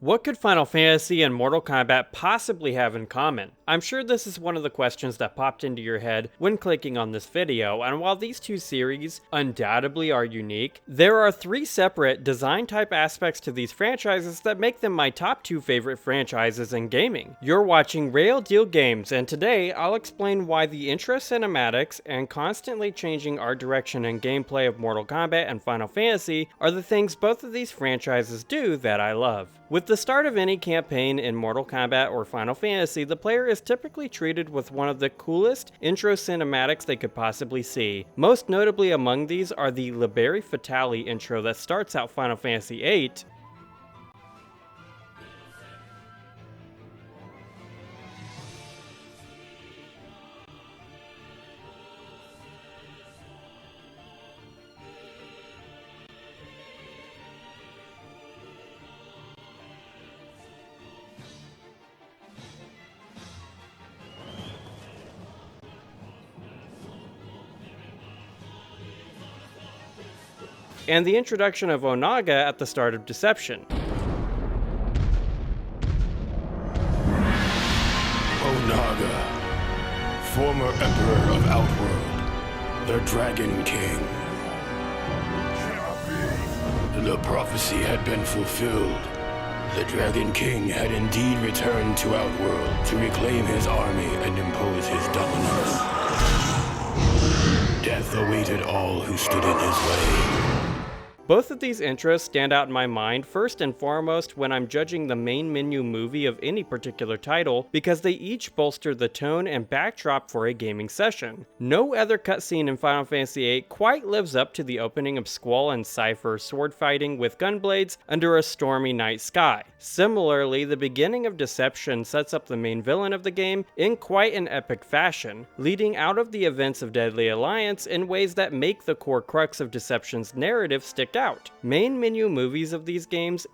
What could Final Fantasy and Mortal Kombat possibly have in common? I'm sure this is one of the questions that popped into your head when clicking on this video, and while these two series undoubtedly are unique, there are three separate design type aspects to these franchises that make them my top two favorite franchises in gaming. You're watching Rayl Deal Games, and today I'll explain why the intro cinematics and constantly changing art direction and gameplay of Mortal Kombat and Final Fantasy are the things both of these franchises do that I love. With the start of any campaign in Mortal Kombat or Final Fantasy, the player is typically treated with one of the coolest intro cinematics they could possibly see. Most notably among these are the Liberi Fatale intro that starts out Final Fantasy VIII, and the introduction of Onaga at the start of Deception. Onaga, former Emperor of Outworld, the Dragon King. The prophecy had been fulfilled. The Dragon King had indeed returned to Outworld to reclaim his army and impose his dominance. Death awaited all who stood in his way. Both of these intros stand out in my mind first and foremost when I'm judging the main menu movie of any particular title because they each bolster the tone and backdrop for a gaming session. No other cutscene in Final Fantasy VIII quite lives up to the opening of Squall and Cypher sword fighting with gunblades under a stormy night sky. Similarly, the beginning of Deception sets up the main villain of the game in quite an epic fashion, leading out of the events of Deadly Alliance in ways that make the core crux of Deception's narrative stick out. Main menu movies of these games,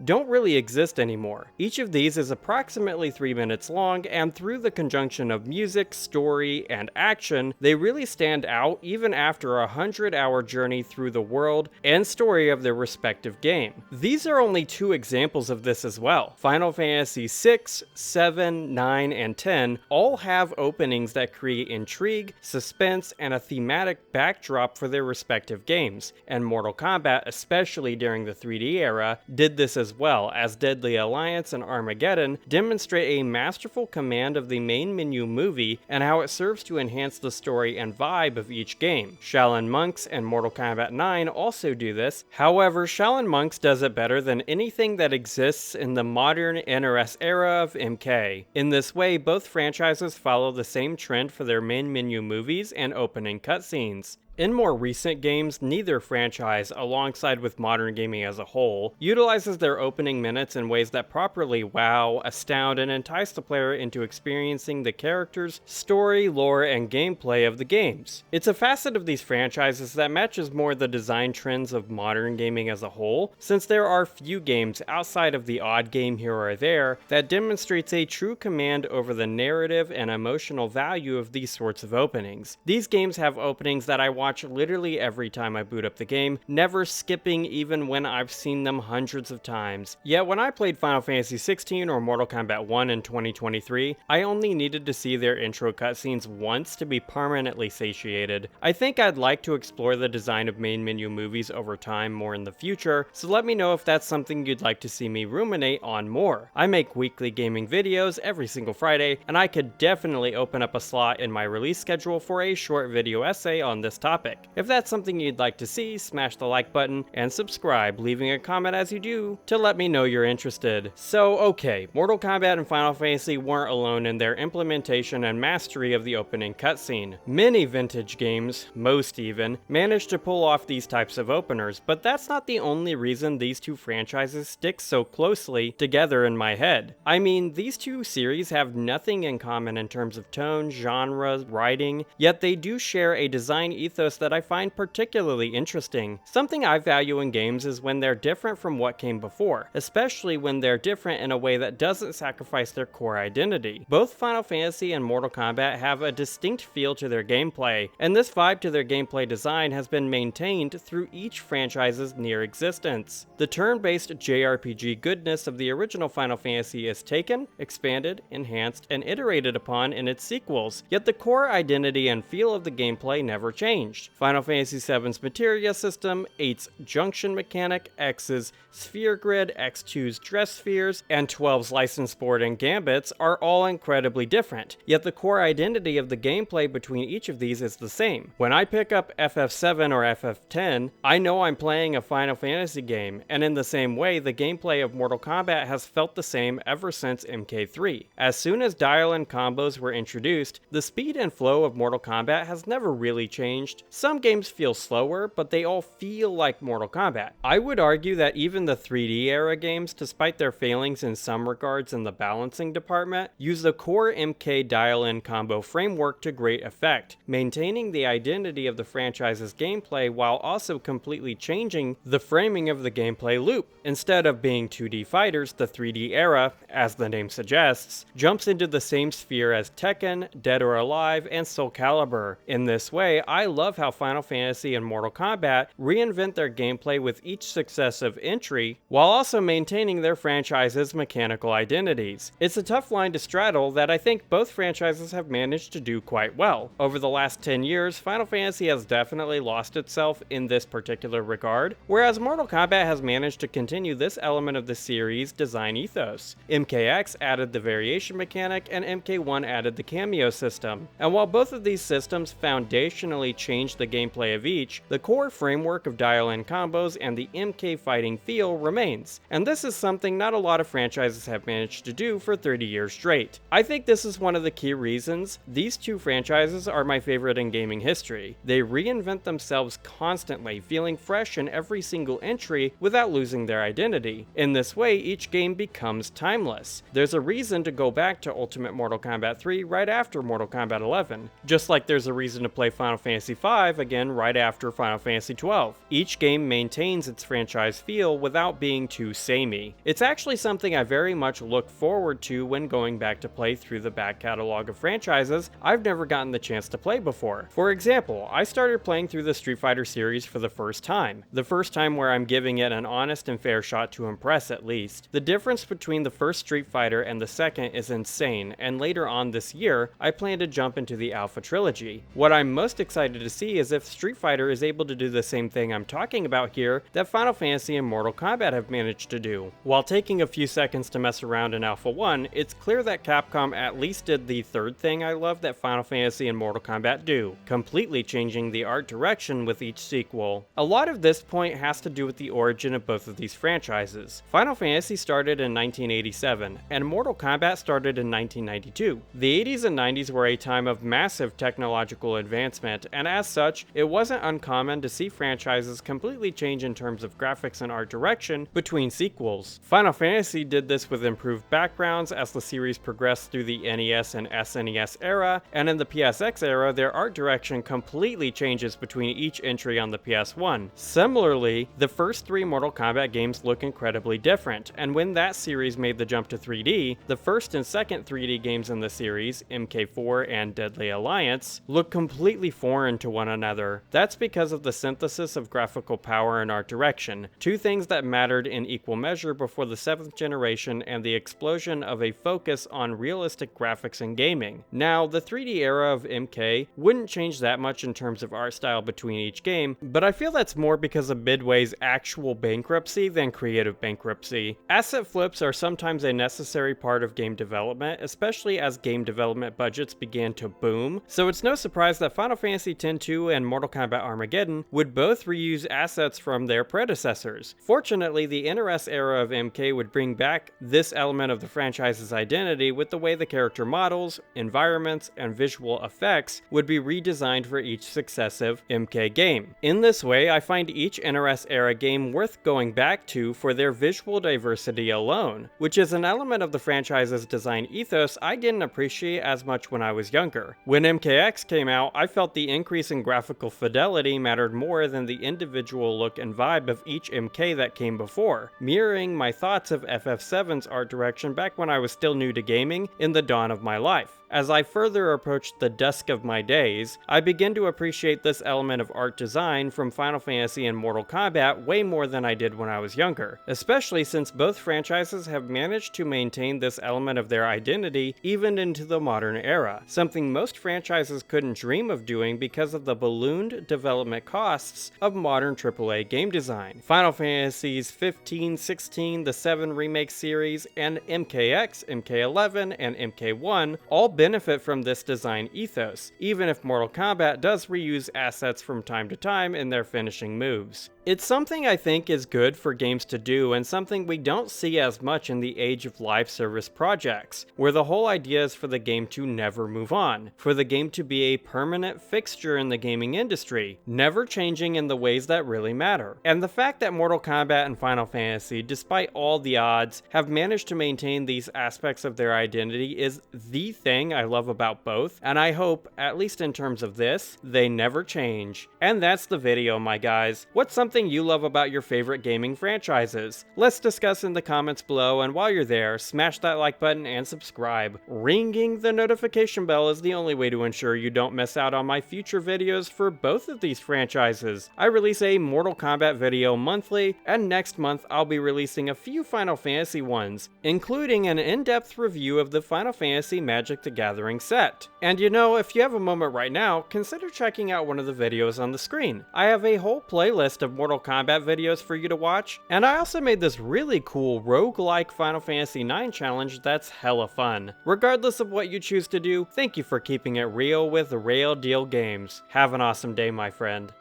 don't really exist anymore. Each of these is approximately 3 minutes long, and through the conjunction of music, story, and action, they really stand out even after a 100-hour journey through the world and story of their respective game. These are only two examples of this as well. Final Fantasy VI, 7, 9, and 10 all have openings that create intrigue, suspense, and a thematic backdrop for their respective games, and Mortal Kombat, especially during the 3D era, did this as well, as Deadly Alliance and Armageddon demonstrate a masterful command of the main menu movie and how it serves to enhance the story and vibe of each game. Shaolin Monks and Mortal Kombat 9 also do this, however Shaolin Monks does it better than anything that exists in the modern NRS era of MK. In this way, both franchises follow the same trend for their main menu movies and opening cutscenes. In more recent games, neither franchise, alongside with modern gaming as a whole, utilizes their opening minutes in ways that properly wow, astound, and entice the player into experiencing the characters, story, lore, and gameplay of the games. It's a facet of these franchises that matches more the design trends of modern gaming as a whole, since there are few games outside of the odd game here or there that demonstrates a true command over the narrative and emotional value of these sorts of openings. These games have openings that I watch literally every time I boot up the game, never skipping even when I've seen them hundreds of times. Yet when I played Final Fantasy XVI or Mortal Kombat 1 in 2023, I only needed to see their intro cutscenes once to be permanently satiated. I think I'd like to explore the design of main menu movies over time more in the future, so let me know if that's something you'd like to see me ruminate on more. I make weekly gaming videos every single Friday, and I could definitely open up a slot in my release schedule for a short video essay on this topic. If that's something you'd like to see, smash the like button and subscribe, leaving a comment as you do to let me know you're interested. So okay, Mortal Kombat and Final Fantasy weren't alone in their implementation and mastery of the opening cutscene. Many vintage games, most even, managed to pull off these types of openers, but that's not the only reason these two franchises stick so closely together in my head. I mean, these two series have nothing in common in terms of tone, genre, writing, yet they do share a design ethos ethos that I find particularly interesting. Something I value in games is when they're different from what came before, especially when they're different in a way that doesn't sacrifice their core identity. Both Final Fantasy and Mortal Kombat have a distinct feel to their gameplay, and this vibe to their gameplay design has been maintained through each franchise's near existence. The turn-based JRPG goodness of the original Final Fantasy is taken, expanded, enhanced, and iterated upon in its sequels, yet the core identity and feel of the gameplay never changed. Final Fantasy VII's materia system, 8's junction mechanic, X's sphere grid, X2's dress spheres, and 12's license board and gambits are all incredibly different, yet the core identity of the gameplay between each of these is the same. When I pick up FF7 or FF10, I know I'm playing a Final Fantasy game, and in the same way, the gameplay of Mortal Kombat has felt the same ever since MK3. As soon as dial-in combos were introduced, the speed and flow of Mortal Kombat has never really changed. Some games feel slower, but they all feel like Mortal Kombat. I would argue that even the 3D era games, despite their failings in some regards in the balancing department, use the core MK dial-in combo framework to great effect, maintaining the identity of the franchise's gameplay while also completely changing the framing of the gameplay loop. Instead of being 2D fighters, the 3D era, as the name suggests, jumps into the same sphere as Tekken, Dead or Alive, and Soul Calibur. In this way, I love how Final Fantasy and Mortal Kombat reinvent their gameplay with each successive entry, while also maintaining their franchise's mechanical identities. It's a tough line to straddle that I think both franchises have managed to do quite well. Over the last 10 years, Final Fantasy has definitely lost itself in this particular regard, whereas Mortal Kombat has managed to continue this element of the series' design ethos. MKX added the variation mechanic, and MK1 added the cameo system. And while both of these systems foundationally changed the gameplay of each, the core framework of dial-in combos and the MK fighting feel remains. And this is something not a lot of franchises have managed to do for 30 years straight. I think this is one of the key reasons these two franchises are my favorite in gaming history. They reinvent themselves constantly, feeling fresh in every single entry without losing their identity. In this way, each game becomes timeless. There's a reason to go back to Ultimate Mortal Kombat 3 right after Mortal Kombat 11, just like there's a reason to play Final Fantasy V again right after Final Fantasy 12. Each game maintains its franchise feel without being too samey. It's actually something I very much look forward to when going back to play through the back catalog of franchises I've never gotten the chance to play before. For example, I started playing through the Street Fighter series for the first time. The first time where I'm giving it an honest and fair shot to impress at least. The difference between the first Street Fighter and the second is insane, and later on this year, I plan to jump into the Alpha Trilogy. What I'm most excited to see is if Street Fighter is able to do the same thing I'm talking about here that Final Fantasy and Mortal Kombat have managed to do. While taking a few seconds to mess around in Alpha 1, it's clear that Capcom at least did the third thing I love that Final Fantasy and Mortal Kombat do, completely changing the art direction with each sequel. A lot of this point has to do with the origin of both of these franchises. Final Fantasy started in 1987, and Mortal Kombat started in 1992. The 80s and 90s were a time of massive technological advancement, and as such, it wasn't uncommon to see franchises completely change in terms of graphics and art direction between sequels. Final Fantasy did this with improved backgrounds as the series progressed through the NES and SNES era, and in the PSX era, their art direction completely changes between each entry on the PS1. Similarly, the first three Mortal Kombat games look incredibly different, and when that series made the jump to 3D, the first and second 3D games in the series, MK4 and Deadly Alliance, look completely foreign to one another. That's because of the synthesis of graphical power and art direction, two things that mattered in equal measure before the 7th generation and the explosion of a focus on realistic graphics in gaming. Now, the 3D era of MK wouldn't change that much in terms of art style between each game, but I feel that's more because of Midway's actual bankruptcy than creative bankruptcy. Asset flips are sometimes a necessary part of game development, especially as game development budgets began to boom, so it's no surprise that Final Fantasy X-2 and Mortal Kombat Armageddon would both reuse assets from their predecessors. Fortunately, the NRS era of MK would bring back this element of the franchise's identity with the way the character models, environments, and visual effects would be redesigned for each successive MK game. In this way, I find each NRS era game worth going back to for their visual diversity alone, which is an element of the franchise's design ethos I didn't appreciate as much when I was younger. When MKX came out, I felt the increase choice and graphical fidelity mattered more than the individual look and vibe of each MK that came before, mirroring my thoughts of FF7's art direction back when I was still new to gaming in the dawn of my life. As I further approached the dusk of my days, I began to appreciate this element of art design from Final Fantasy and Mortal Kombat way more than I did when I was younger, especially since both franchises have managed to maintain this element of their identity even into the modern era, something most franchises couldn't dream of doing because of the ballooned development costs of modern AAA game design. Final Fantasies 15, 16, the 7 Remake series, and MKX, MK11, and MK1 all benefit from this design ethos, even if Mortal Kombat does reuse assets from time to time in their finishing moves. It's something I think is good for games to do and something we don't see as much in the age of live service projects, where the whole idea is for the game to never move on, for the game to be a permanent fixture in the gaming industry, never changing in the ways that really matter. And the fact that Mortal Kombat and Final Fantasy, despite all the odds, have managed to maintain these aspects of their identity is the thing I love about both, and I hope, at least in terms of this, they never change. And that's the video, my guys. What's something you love about your favorite gaming franchises? Let's discuss in the comments below, and while you're there, smash that like button and subscribe. Ringing the notification bell is the only way to ensure you don't miss out on my future videos for both of these franchises. I release a Mortal Kombat video monthly, and next month I'll be releasing a few Final Fantasy ones, including an in-depth review of the Final Fantasy Magic the Gathering set. And you know, if you have a moment right now, consider checking out one of the videos on the screen. I have a whole playlist of Mortal Kombat videos for you to watch, and I also made this really cool roguelike Final Fantasy IX challenge that's hella fun. Regardless of what you choose to do, thank you for keeping it real with Rayl Deal Games. Have an awesome day, my friend.